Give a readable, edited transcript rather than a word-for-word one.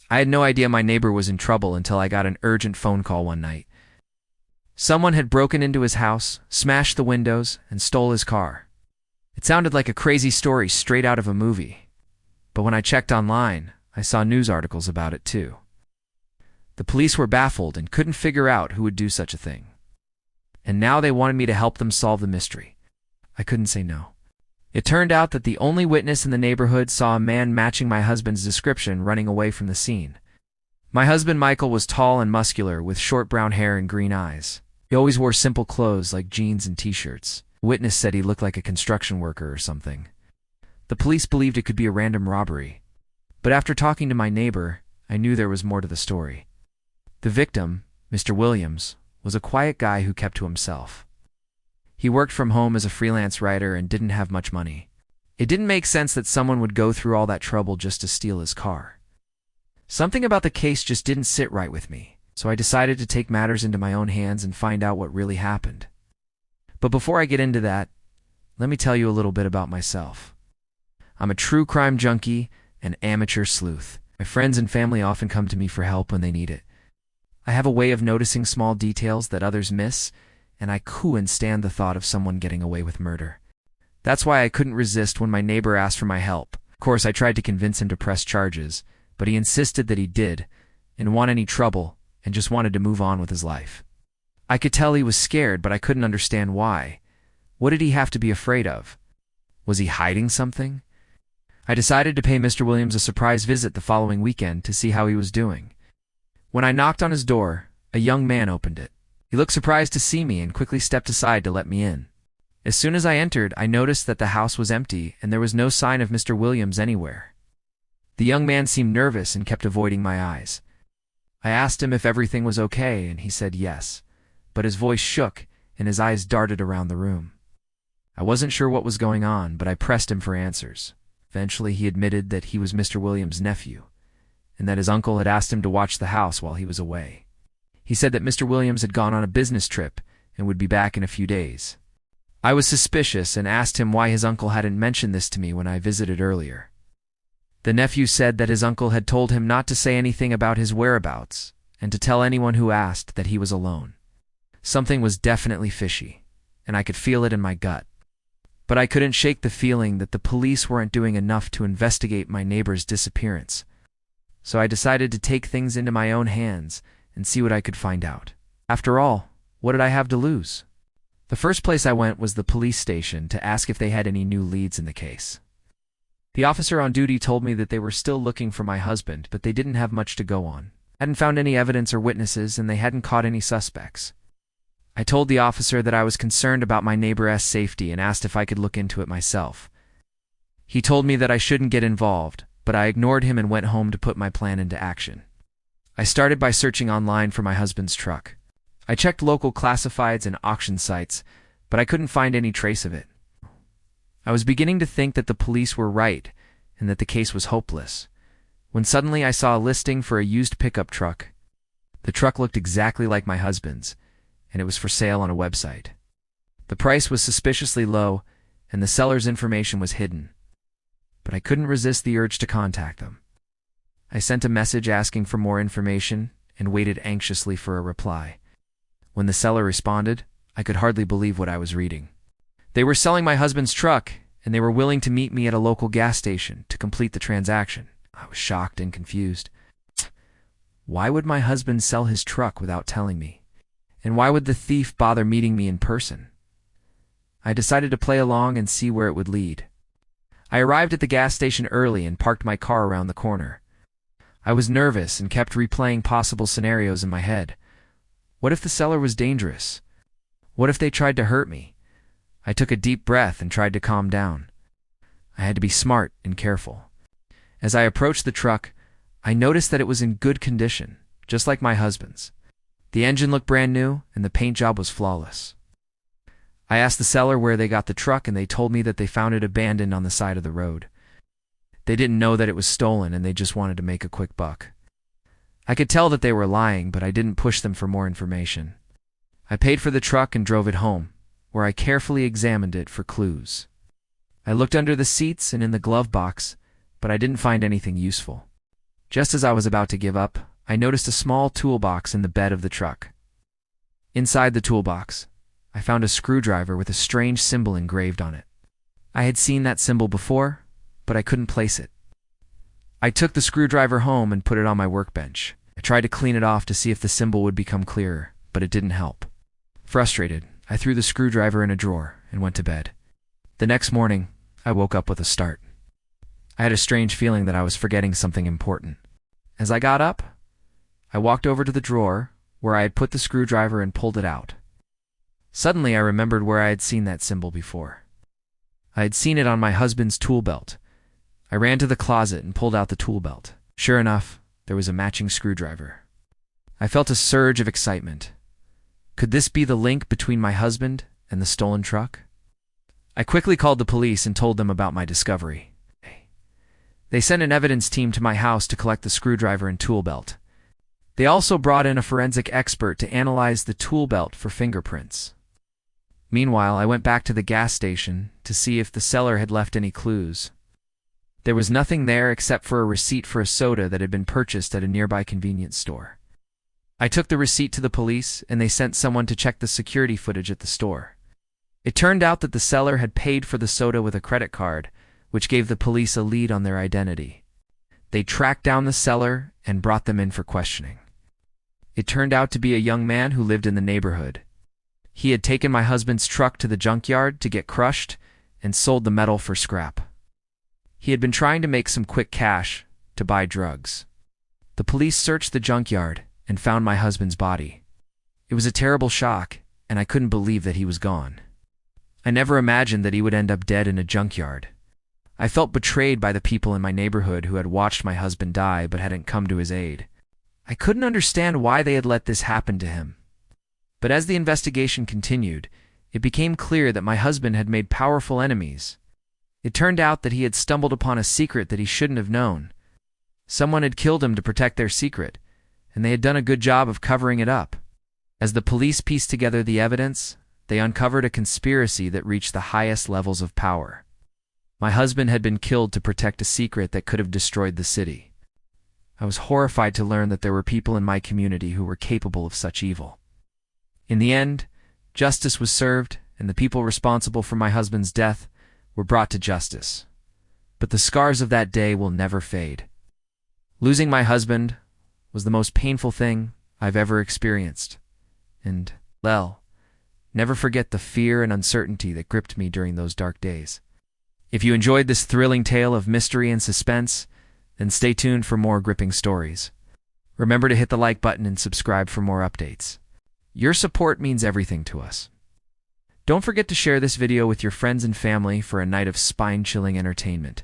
I had no idea my neighbor was in trouble until I got an urgent phone call one night. Someone had broken into his house, smashed the windows, and stole his car. It sounded like a crazy story straight out of a movie. But when I checked online, I saw news articles about it too. The police were baffled and couldn't figure out who would do such a thing. And now they wanted me to help them solve the mystery. I couldn't say no. It turned out that the only witness in the neighborhood saw a man matching my husband's description running away from the scene. My husband Michael was tall and muscular with short brown hair and green eyes. He always wore simple clothes like jeans and t-shirts. The witness said he looked like a construction worker or something. The police believed it could be a random robbery. But after talking to my neighbor, I knew there was more to the story. The victim, Mr. Williams, was a quiet guy who kept to himself. He worked from home as a freelance writer and didn't have much money. It didn't make sense that someone would go through all that trouble just to steal his car. Something about the case just didn't sit right with me, so I decided to take matters into my own hands and find out what really happened. But before I get into that, let me tell you a little bit about myself. I'm a true crime junkie and amateur sleuth. My friends and family often come to me for help when they need it. I have a way of noticing small details that others miss, and I couldn't stand the thought of someone getting away with murder. That's why I couldn't resist when my neighbor asked for my help. Of course, I tried to convince him to press charges, but he insisted that he didn't want any trouble and just wanted to move on with his life. I could tell he was scared, but I couldn't understand why. What did he have to be afraid of? Was he hiding something? I decided to pay Mr. Williams a surprise visit the following weekend to see how he was doing. When I knocked on his door, a young man opened it. He looked surprised to see me and quickly stepped aside to let me in. As soon as I entered, I noticed that the house was empty and there was no sign of Mr. Williams anywhere. The young man seemed nervous and kept avoiding my eyes. I asked him if everything was okay, and he said yes, but his voice shook and his eyes darted around the room. I wasn't sure what was going on, but I pressed him for answers. Eventually, he admitted that he was Mr. Williams' nephew, and that his uncle had asked him to watch the house while he was away. He said that Mr. Williams had gone on a business trip and would be back in a few days. I was suspicious and asked him why his uncle hadn't mentioned this to me when I visited earlier. The nephew said that his uncle had told him not to say anything about his whereabouts and to tell anyone who asked that he was alone. Something was definitely fishy, and I could feel it in my gut. But I couldn't shake the feeling that the police weren't doing enough to investigate my neighbor's disappearance. So I decided to take things into my own hands and see what I could find out. After all, what did I have to lose? The first place I went was the police station to ask if they had any new leads in the case. The officer on duty told me that they were still looking for my husband, but they didn't have much to go on. Hadn't found any evidence or witnesses, and they hadn't caught any suspects. I told the officer that I was concerned about my neighbor's safety and asked if I could look into it myself. He told me that I shouldn't get involved, but I ignored him and went home to put my plan into action. I started by searching online for my husband's truck. I checked local classifieds and auction sites, but I couldn't find any trace of it. I was beginning to think that the police were right and that the case was hopeless, when suddenly I saw a listing for a used pickup truck. The truck looked exactly like my husband's, and it was for sale on a website. The price was suspiciously low, and the seller's information was hidden. But I couldn't resist the urge to contact them. I sent a message asking for more information and waited anxiously for a reply. When the seller responded, I could hardly believe what I was reading. They were selling my husband's truck, and they were willing to meet me at a local gas station to complete the transaction. I was shocked and confused. Why would my husband sell his truck without telling me? And why would the thief bother meeting me in person? I decided to play along and see where it would lead. I arrived at the gas station early and parked my car around the corner. I was nervous and kept replaying possible scenarios in my head. What if the seller was dangerous? What if they tried to hurt me? I took a deep breath and tried to calm down. I had to be smart and careful. As I approached the truck, I noticed that it was in good condition, just like my husband's. The engine looked brand new, and the paint job was flawless. I asked the seller where they got the truck, and they told me that they found it abandoned on the side of the road. They didn't know that it was stolen, and they just wanted to make a quick buck. I could tell that they were lying, but I didn't push them for more information. I paid for the truck and drove it home, where I carefully examined it for clues. I looked under the seats and in the glove box, but I didn't find anything useful. Just as I was about to give up, I noticed a small toolbox in the bed of the truck. Inside the toolbox, I found a screwdriver with a strange symbol engraved on it. I had seen that symbol before, but I couldn't place it. I took the screwdriver home and put it on my workbench. I tried to clean it off to see if the symbol would become clearer, but it didn't help. Frustrated, I threw the screwdriver in a drawer and went to bed. The next morning, I woke up with a start. I had a strange feeling that I was forgetting something important. As I got up, I walked over to the drawer where I had put the screwdriver and pulled it out. Suddenly, I remembered where I had seen that symbol before. I had seen it on my husband's tool belt. I ran to the closet and pulled out the tool belt. Sure enough, there was a matching screwdriver. I felt a surge of excitement. Could this be the link between my husband and the stolen truck? I quickly called the police and told them about my discovery. They sent an evidence team to my house to collect the screwdriver and tool belt. They also brought in a forensic expert to analyze the tool belt for fingerprints. Meanwhile, I went back to the gas station to see if the seller had left any clues. There was nothing there except for a receipt for a soda that had been purchased at a nearby convenience store. I took the receipt to the police, and they sent someone to check the security footage at the store. It turned out that the seller had paid for the soda with a credit card, which gave the police a lead on their identity. They tracked down the seller and brought them in for questioning. It turned out to be a young man who lived in the neighborhood. He had taken my husband's truck to the junkyard to get crushed and sold the metal for scrap. He had been trying to make some quick cash to buy drugs. The police searched the junkyard and found my husband's body. It was a terrible shock, and I couldn't believe that he was gone. I never imagined that he would end up dead in a junkyard. I felt betrayed by the people in my neighborhood who had watched my husband die but hadn't come to his aid. I couldn't understand why they had let this happen to him. But as the investigation continued, it became clear that my husband had made powerful enemies. It turned out that he had stumbled upon a secret that he shouldn't have known. Someone had killed him to protect their secret, and they had done a good job of covering it up. As the police pieced together the evidence, they uncovered a conspiracy that reached the highest levels of power. My husband had been killed to protect a secret that could have destroyed the city. I was horrified to learn that there were people in my community who were capable of such evil. In the end, justice was served, and the people responsible for my husband's death were brought to justice. But the scars of that day will never fade. Losing my husband was the most painful thing I've ever experienced. And, well, never forget the fear and uncertainty that gripped me during those dark days. If you enjoyed this thrilling tale of mystery and suspense, then stay tuned for more gripping stories. Remember to hit the like button and subscribe for more updates. Your support means everything to us. Don't forget to share this video with your friends and family for a night of spine-chilling entertainment.